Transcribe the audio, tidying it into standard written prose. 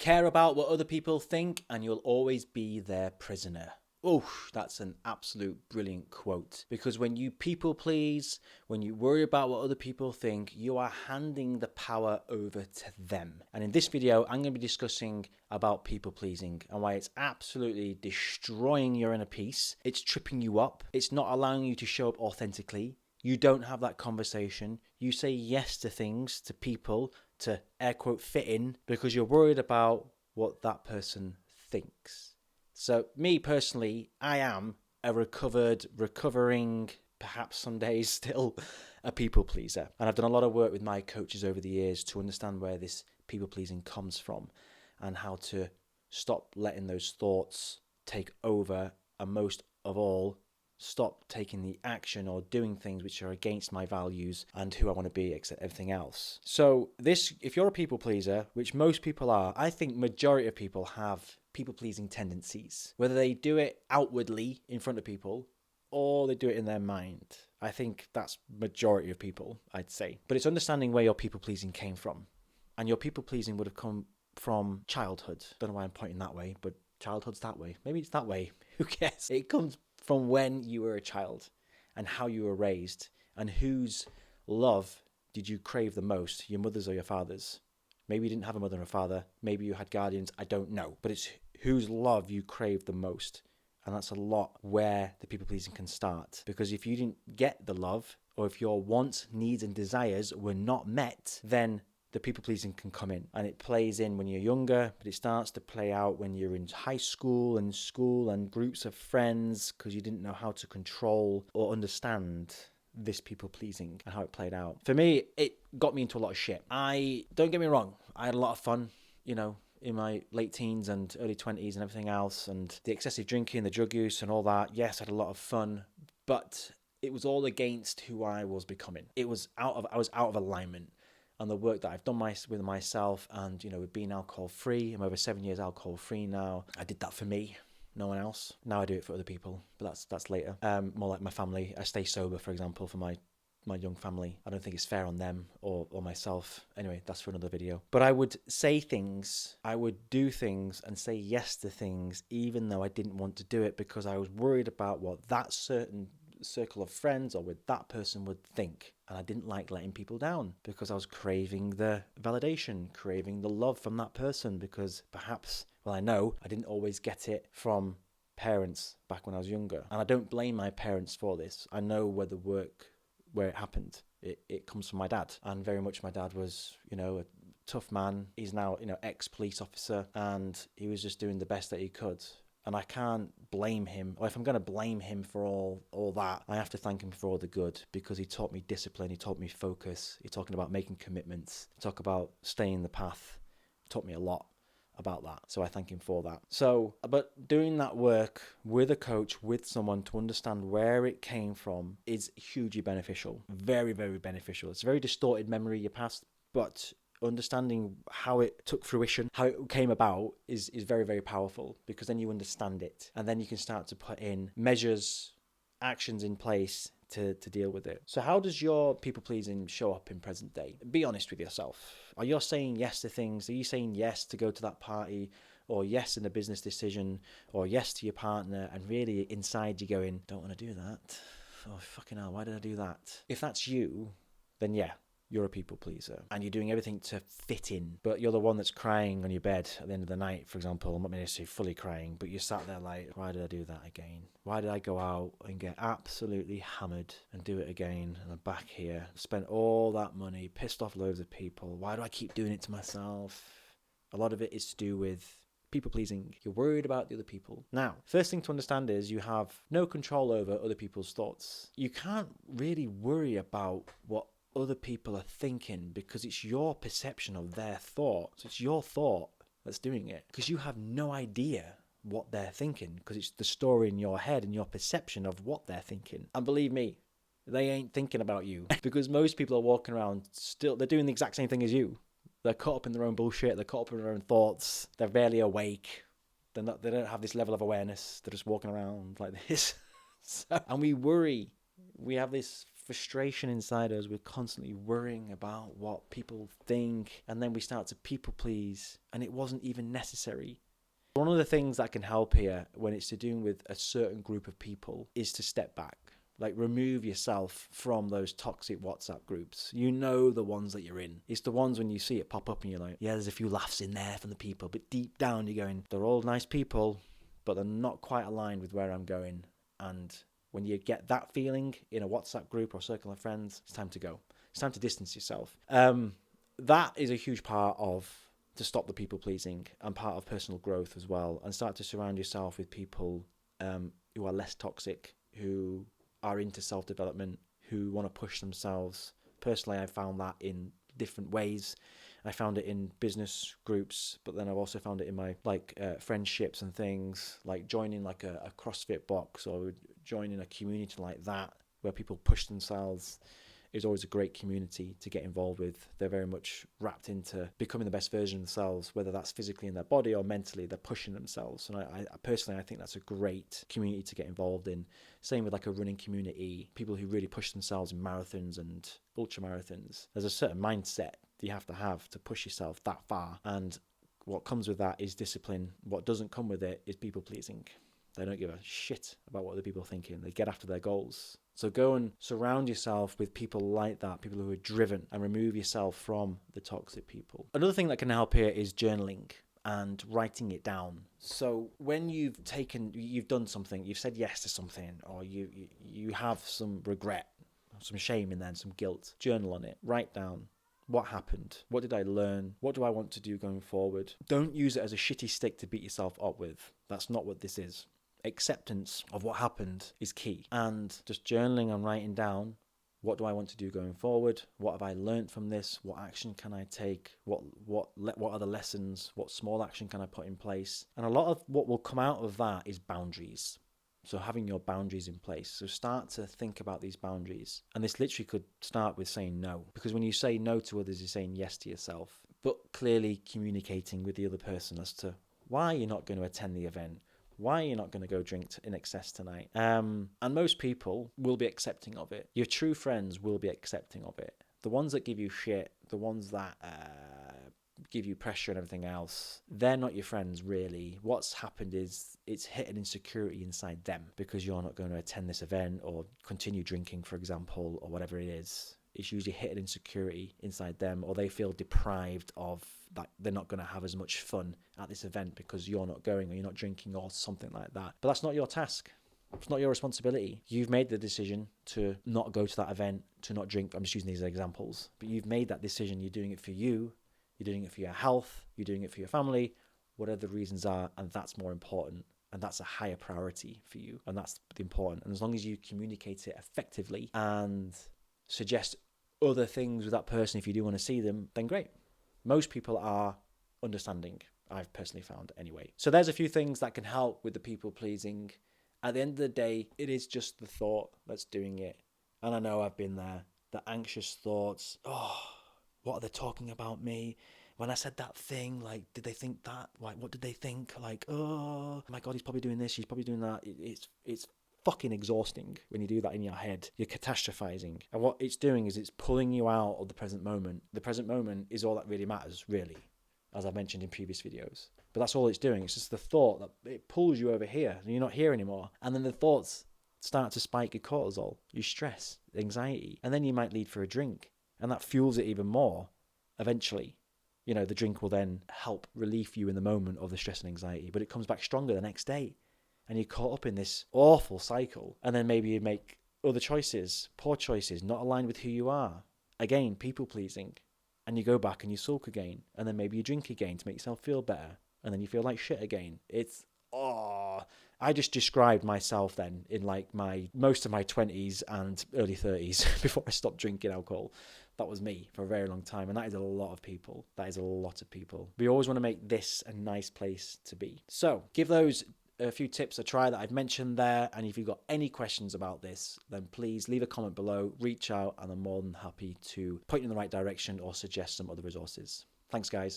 care about what other people think and you'll always be their prisoner. Oh, that's an absolute brilliant quote. Because when you people please, when you worry about what other people think, you are handing the power over to them. And in this video, I'm going to be discussing about people pleasing and why it's absolutely destroying your inner peace. It's tripping you up. It's not allowing you to show up authentically. You don't have that conversation. You say yes to things, to people, to air quote fit in because you're worried about what that person thinks. So me personally, I am a recovering, perhaps some days still, a people pleaser. And I've done a lot of work with my coaches over the years to understand where this people pleasing comes from and how to stop letting those thoughts take over, and most of all, stop taking the action or doing things which are against my values and who I want to be, except everything else. So this, if you're a people pleaser, which most people are, I think majority of people have people-pleasing tendencies, whether they do it outwardly in front of people or they do it in their mind. I think that's majority of people, I'd say. But it's understanding where your people-pleasing came from. And your people-pleasing would have come from childhood. Don't know why I'm pointing that way, but childhood's that way. Maybe it's that way. Who cares? It comes from when you were a child and how you were raised and whose love did you crave the most, your mother's or your father's. Maybe you didn't have a mother and a father. Maybe you had guardians. I don't know. But it's whose love you crave the most. And that's a lot where the people pleasing can start. Because if you didn't get the love, or if your wants, needs and desires were not met, then the people pleasing can come in. And it plays in when you're younger, but it starts to play out when you're in high school and groups of friends because you didn't know how to control or understand this people pleasing and how it played out. For me, it got me into a lot of shit. Don't get me wrong, I had a lot of fun, in my late teens and early 20s and everything else, and the excessive drinking, the drug use and all that. Yes, I had a lot of fun, but it was all against who I was becoming. I was out of alignment. And the work that I've done with myself and, with being alcohol free, I'm over 7 years alcohol free now. I did that for me, no one else. Now I do it for other people, but that's later. More like my family. I stay sober, for example, for my young family. I don't think it's fair on them or myself. Anyway, that's for another video. But I would say things, I would do things and say yes to things, even though I didn't want to do it because I was worried about what that certain circle of friends or with that person would think. And I didn't like letting people down because I was craving the validation, craving the love from that person because perhaps, I know I didn't always get it from parents back when I was younger. And I don't blame my parents for this. I know where it happened. It comes from my dad. And very much my dad was, a tough man. He's now, ex-police officer, and he was just doing the best that he could. And I can't blame him, or if I'm going to blame him for all that, I have to thank him for all the good, because he taught me discipline, he taught me focus, he talking about making commitments, he talked about staying the path, he taught me a lot about that. So I thank him for that. So, but doing that work with a coach, with someone to understand where it came from is hugely beneficial. Very, very beneficial. It's a very distorted memory, your past, but understanding how it took fruition, how it came about is very, very powerful, because then you understand it and then you can start to put in measures, actions in place to deal with it. So how does your people pleasing show up in present day? Be honest with yourself. Are you saying yes to things? Are you saying yes to go to that party, or yes in a business decision, or yes to your partner, and really inside you're going, don't want to do that. Oh fucking hell, why did I do that? If that's you, then yeah, you're a people pleaser and you're doing everything to fit in, but you're the one that's crying on your bed at the end of the night, for example. I'm not going to say fully crying, but you're sat there like, why did I do that again? Why did I go out and get absolutely hammered and do it again? And I'm back here, spent all that money, pissed off loads of people. Why do I keep doing it to myself? A lot of it is to do with people pleasing. You're worried about the other people. Now, first thing to understand is you have no control over other people's thoughts. You can't really worry about what other people are thinking, because it's your perception of their thoughts. It's your thought that's doing it, because you have no idea what they're thinking, because it's the story in your head and your perception of what they're thinking. And believe me, they ain't thinking about you because most people are walking around still, they're doing the exact same thing as you. They're caught up in their own bullshit, they're caught up in their own thoughts, they're barely awake, they don't have this level of awareness, they're just walking around like this. And we worry, we have this frustration inside us. We're constantly worrying about what people think, and then we start to people please, and it wasn't even necessary. One of the things that can help here when it's to do with a certain group of people is to step back. Like, remove yourself from those toxic WhatsApp groups. You know the ones that you're in. It's the ones when you see it pop up and you're like, yeah, there's a few laughs in there from the people. But deep down you're going, they're all nice people, but they're not quite aligned with where I'm going. And when you get that feeling in a WhatsApp group or circle of friends, it's time to go. It's time to distance yourself. That is a huge part of to stop the people pleasing and part of personal growth as well. And start to surround yourself with people who are less toxic, who are into self-development, who want to push themselves. Personally, I found that in different ways. I found it in business groups, but then I've also found it in my friendships and things, like joining like a CrossFit box or joining a community like that where people push themselves is always a great community to get involved with. They're very much wrapped into becoming the best version of themselves, whether that's physically in their body or mentally. They're pushing themselves. And I personally, I think that's a great community to get involved in. Same with like a running community, people who really push themselves in marathons and ultra marathons. There's a certain mindset that you have to push yourself that far. And what comes with that is discipline. What doesn't come with it is people pleasing. They don't give a shit about what other people are thinking. They get after their goals. So go and surround yourself with people like that, people who are driven, and remove yourself from the toxic people. Another thing that can help here is journaling and writing it down. So when you've done something, you've said yes to something, or you have some regret, some shame in there, and some guilt, journal on it. Write down what happened. What did I learn? What do I want to do going forward? Don't use it as a shitty stick to beat yourself up with. That's not what this is. Acceptance of what happened is key, and just journaling and writing down, what do I want to do going forward? What have I learned from this? What action can I take? What are the lessons? What small action can I put in place? And a lot of what will come out of that is boundaries. So having your boundaries in place. So start to think about these boundaries. And this literally could start with saying no, because when you say no to others, you're saying yes to yourself, but clearly communicating with the other person as to why you're not going to attend the event. Why you're not going to go drink in excess tonight. And most people will be accepting of it. Your true friends will be accepting of it. The ones that give you shit, the ones that give you pressure and everything else, they're not your friends really. What's happened is it's hit an insecurity inside them because you're not going to attend this event or continue drinking, for example, or whatever it is. It's usually hit an insecurity inside them, or they feel deprived of that. They're not going to have as much fun at this event because you're not going or you're not drinking or something like that. But that's not your task. It's not your responsibility. You've made the decision to not go to that event, to not drink. I'm just using these examples. But you've made that decision. You're doing it for you. You're doing it for your health. You're doing it for your family, whatever the reasons are. And that's more important. And that's a higher priority for you. And that's important. And as long as you communicate it effectively and suggest other things with that person if you do want to see them, then great. Most people are understanding, I've personally found anyway. So there's a few things that can help with the people pleasing. At the end of the day, it is just the thought that's doing it. And I know I've been there. The anxious thoughts, oh, what are they talking about me? When I said that thing, like, did they think that? Like, what did they think? Like, oh my God, he's probably doing this, he's probably doing that. It's fucking exhausting when you do that in your head. You're catastrophizing. And what it's doing is it's pulling you out of the present moment. The present moment is all that really matters, really, as I mentioned in previous videos. But that's all it's doing. It's just the thought that it pulls you over here and you're not here anymore. And then the thoughts start to spike your cortisol, your stress, anxiety. And then you might lead for a drink. And that fuels it even more eventually. You know, the drink will then help relieve you in the moment of the stress and anxiety, but it comes back stronger the next day. And you're caught up in this awful cycle. And then maybe you make other choices, poor choices, not aligned with who you are. Again, people pleasing. And you go back and you sulk again. And then maybe you drink again to make yourself feel better. And then you feel like shit again. I just described myself then in like most of my 20s and early 30s before I stopped drinking alcohol. That was me for a very long time. And that is a lot of people. That is a lot of people. We always want to make this a nice place to be. So give those a few tips a try that I've mentioned there. And if you've got any questions about this, then please leave a comment below, reach out, and I'm more than happy to point you in the right direction or suggest some other resources. Thanks, guys.